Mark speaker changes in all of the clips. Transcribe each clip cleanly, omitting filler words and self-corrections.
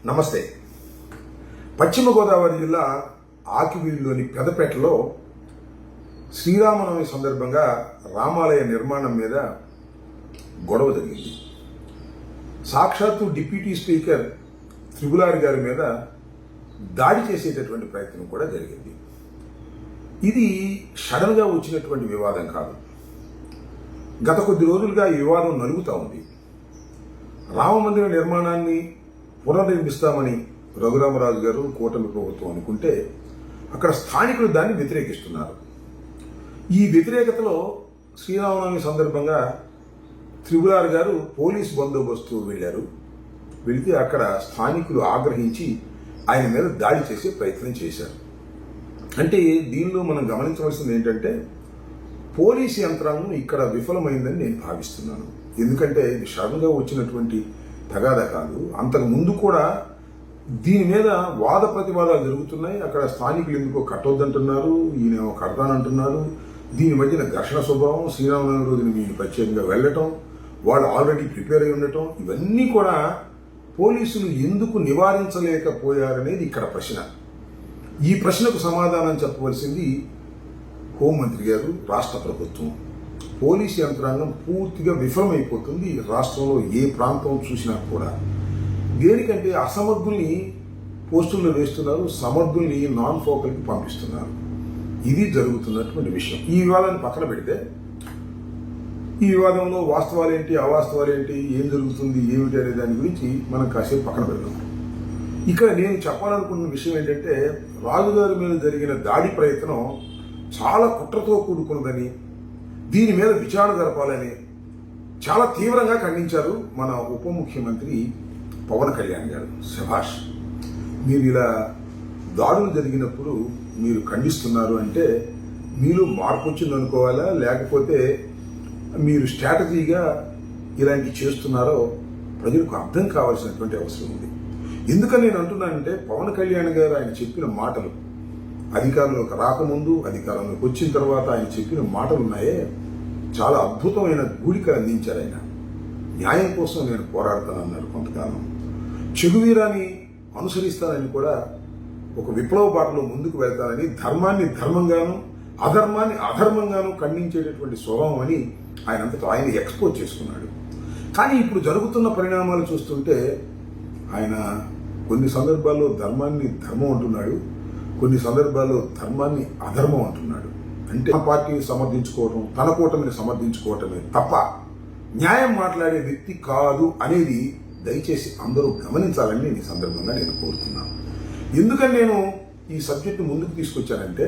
Speaker 1: నమస్తే. పశ్చిమ గోదావరి జిల్లా ఆకివీడులోని పెదపేటలో శ్రీరామనవమి సందర్భంగా రామాలయ నిర్మాణం మీద గొడవ జరిగింది. సాక్షాత్తు డిప్యూటీ స్పీకర్ త్రిపులారి గారి మీద దాడి చేసేటటువంటి ప్రయత్నం కూడా జరిగింది. ఇది సడన్గా వచ్చినటువంటి వివాదం కాదు. గత కొద్ది రోజులుగా ఈ వివాదం నలుగుతూ ఉంది. రామమందిర నిర్మాణాన్ని పునర్నిర్మిస్తామని రఘురామరాజు గారు కూటమి ప్రభుత్వం అనుకుంటే అక్కడ స్థానికులు దాన్ని వ్యతిరేకిస్తున్నారు. ఈ వ్యతిరేకతలో శ్రీరామనవమి సందర్భంగా త్రిపులారి గారు పోలీస్ బందోబస్తు వెళితే అక్కడ స్థానికులు ఆగ్రహించి ఆయన మీద దాడి చేసే ప్రయత్నం చేశారు. అంటే దీనిలో మనం గమనించవలసింది ఏంటంటే పోలీసు యంత్రాంగం ఇక్కడ విఫలమైందని నేను భావిస్తున్నాను. ఎందుకంటే ఇది సడన్గా వచ్చినటువంటి తగాదా కాదు. అంతకు ముందు కూడా దీని మీద వాద ప్రతివాదాలు జరుగుతున్నాయి. అక్కడ స్థానికులు ఎందుకో కట్టొద్దంటున్నారు, ఈయన కడతానంటున్నారు. దీని మధ్యన ఘర్షణ స్వభావం, శ్రీరామనవమి రోజున వీళ్ళు ప్రత్యేకంగా వెళ్ళటం, వాళ్ళు ఆల్రెడీ ప్రిపేర్ అయి ఉండటం, ఇవన్నీ కూడా పోలీసులు ఎందుకు నివారించలేకపోయారనేది ఇక్కడ ప్రశ్న. ఈ ప్రశ్నకు సమాధానం చెప్పవలసింది హోంమంత్రి గారు, రాష్ట్ర ప్రభుత్వం. పోలీసు యంత్రాంగం పూర్తిగా విఫలమైపోతుంది రాష్ట్రంలో ఏ ప్రాంతం చూసినా కూడా. దేనికంటే అసమర్థుల్ని పోస్టుల్లో వేస్తున్నారు, సమర్థుల్ని నాన్ ఫోకల్కి పంపిస్తున్నారు. ఇది జరుగుతున్నటువంటి విషయం. ఈ వివాదాన్ని పక్కన పెడితే ఈ వివాదంలో వాస్తవాలేంటి, అవాస్తవాలేంటి, ఏం జరుగుతుంది, ఏమిటి అనే దాని గురించి మనం కాసేపు పక్కన పెడదాం. ఇక్కడ నేను చెప్పాలనుకున్న విషయం ఏంటంటే రాజుగారి మీద జరిగిన దాడి ప్రయత్నం చాలా కుట్రతో కూడుకున్నదని, దీని మీద విచారణ జరపాలని చాలా తీవ్రంగా ఖండించారు మన ఉప ముఖ్యమంత్రి పవన్ కళ్యాణ్ గారు. శభాష్, మీరు ఇలా దాడులు జరిగినప్పుడు మీరు ఖండిస్తున్నారు అంటే మీరు మార్పు వచ్చింది అనుకోవాలా, లేకపోతే మీరు స్ట్రాటజీగా ఇలాంటి చేస్తున్నారో ప్రజలకు అర్థం కావాల్సినటువంటి అవసరం ఉంది. ఎందుకని నేను అంటున్నానంటే పవన్ కళ్యాణ్ గారు ఆయన చెప్పిన మాటలు, అధికారంలోకి రాకముందు, అధికారంలోకి వచ్చిన తర్వాత ఆయన చెప్పిన మాటలు ఉన్నాయే, చాలా అద్భుతమైన గూడికలు అందించారు ఆయన. న్యాయం కోసం నేను పోరాడతానన్నారు కొంతకాలం. చెగువీరాన్ని అనుసరిస్తానని కూడా ఒక విప్లవ బాటలో ముందుకు వెళ్తానని, ధర్మాన్ని ధర్మంగాను అధర్మాన్ని అధర్మంగాను ఖండించేటటువంటి స్వభావం అని ఆయనంతటా ఆయన ఎక్స్పోజ్ చేసుకున్నాడు. కానీ ఇప్పుడు జరుగుతున్న పరిణామాలు చూస్తుంటే ఆయన కొన్ని సందర్భాల్లో ధర్మాన్ని ధర్మం అంటున్నాడు, కొన్ని సందర్భాల్లో ధర్మాన్ని అధర్మం అంటున్నాడు. అంటే తన పార్టీని సమర్థించుకోవటం, తన కూటమిని సమర్థించుకోవటమే తప్ప న్యాయం మాట్లాడే వ్యక్తి కాదు అనేది దయచేసి అందరూ గమనించాలని ఈ సందర్భంగా నేను కోరుతున్నాను. ఎందుకని నేను ఈ సబ్జెక్టు ముందుకు తీసుకొచ్చానంటే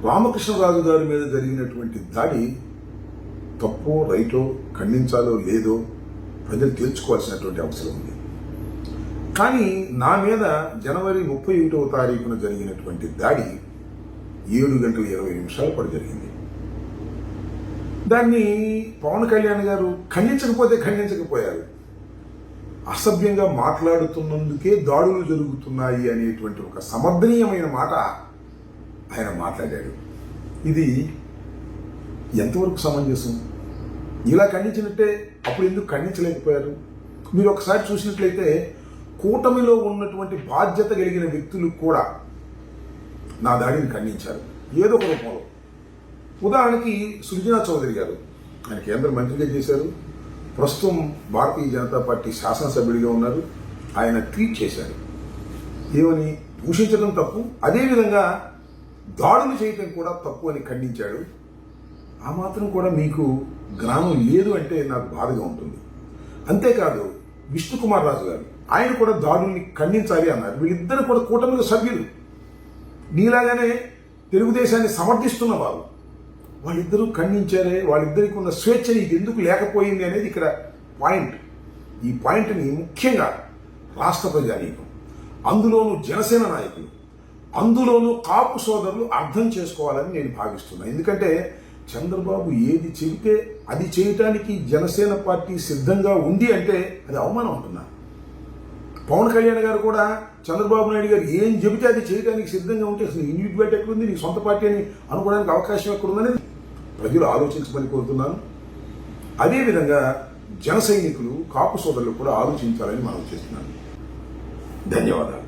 Speaker 1: రామకృష్ణరాజు గారి మీద జరిగినటువంటి దాడి తప్పో రైటో, ఖండించాలో లేదో ప్రజలు తెలుసుకోవాల్సినటువంటి అవసరం ఉంది. కానీ నా మీద జనవరి 31వ తారీఖున జరిగినటువంటి దాడి 7:20 పాటు జరిగింది. దాన్ని పవన్ కళ్యాణ్ గారు ఖండించకపోయారు. అసభ్యంగా మాట్లాడుతున్నందుకే దాడులు జరుగుతున్నాయి అనేటువంటి ఒక సమర్థనీయమైన మాట ఆయన మాట్లాడాడు. ఇది ఎంతవరకు సమంజసం? ఇలా ఖండించినట్టే అప్పుడు ఎందుకు ఖండించలేకపోయారు? మీరు ఒకసారి చూసినట్లయితే కూటమిలో ఉన్నటువంటి బాధ్యత కలిగిన వ్యక్తులు కూడా నా దాడిని ఖండించారు ఏదో ఒక రూపంలో. ఉదాహరణకి సృజనా చౌదరి గారు, ఆయన కేంద్ర మంత్రిగా చేశారు, ప్రస్తుతం భారతీయ జనతా పార్టీ శాసనసభ్యుడిగా ఉన్నారు. ఆయన ట్వీట్ చేశారు, ఏమని? దూషించడం తప్పు, అదేవిధంగా దాడులు చేయటం కూడా తప్పు అని ఖండించాడు. ఆ మాత్రం కూడా మీకు జ్ఞానం లేదు అంటే నాకు బాధగా ఉంటుంది. అంతేకాదు విష్ణుకుమార్ రాజు గారు, ఆయన కూడా దాడుల్ని ఖండించాలి అన్నారు. వీళ్ళిద్దరు కూడా కూటమిలో సభ్యులు, నీలాగానే తెలుగుదేశాన్ని సమర్థిస్తున్న వారు. వాళ్ళిద్దరూ ఖండించారే, వాళ్ళిద్దరికి ఉన్న స్వేచ్ఛ నీకు ఎందుకు లేకపోయింది అనేది ఇక్కడ పాయింట్. ఈ పాయింట్ని ముఖ్యంగా రాష్ట్ర ప్రజానీకం, అందులోనూ జనసేన నాయకులు, అందులోనూ కాపు సోదరులు అర్థం చేసుకోవాలని నేను భావిస్తున్నాను. ఎందుకంటే చంద్రబాబు ఏది చెబితే అది చేయటానికి జనసేన పార్టీ సిద్ధంగా ఉంది అంటే అది అవమానం అంటున్నా. పవన్ కళ్యాణ్ గారు కూడా చంద్రబాబు నాయుడు గారు ఏం చెబితే అది చేయడానికి సిద్ధంగా ఉంటే అసలు ఇండివిజువల్ ఎక్కడుంది, నీ సొంత పార్టీ అని అనుకోవడానికి అవకాశం ఎక్కడుందనేది ప్రజలు ఆలోచించమని కోరుతున్నాను. అదేవిధంగా జన సైనికులు, కాపు సోదరులు కూడా ఆలోచించాలని మనం చేస్తున్నాను. ధన్యవాదాలు.